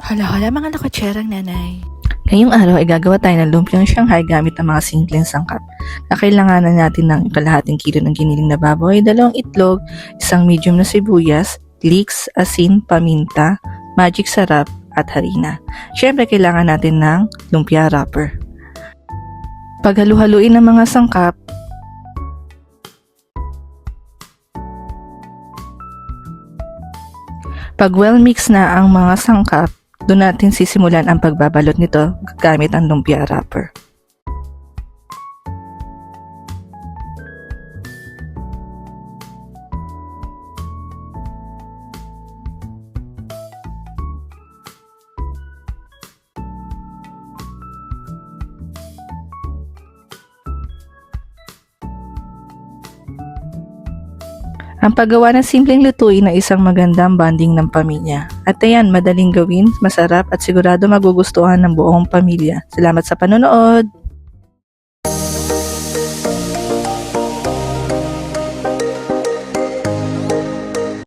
Hala-hala mga nakatserang nanay. Ngayong araw ay gagawa tayo ng lumpiang Shanghai gamit ang mga simpleng sangkap. Kakailanganan natin ng kalahating kilo ng giniling na baboy, 2 itlog, isang medium na sibuyas, leeks, asin, paminta, magic sarap, at harina. Siyempre kailangan natin ng lumpia wrapper. Paghalu-haluin ang mga sangkap, pag well mix na ang mga sangkap, doon natin sisimulan ang pagbabalot nito gamit ang lumpia wrapper. Ang paggawa ng simpleng lutuin ay isang magandang bonding ng pamilya. At ayan, madaling gawin, masarap at sigurado magugustuhan ng buong pamilya. Salamat sa panonood!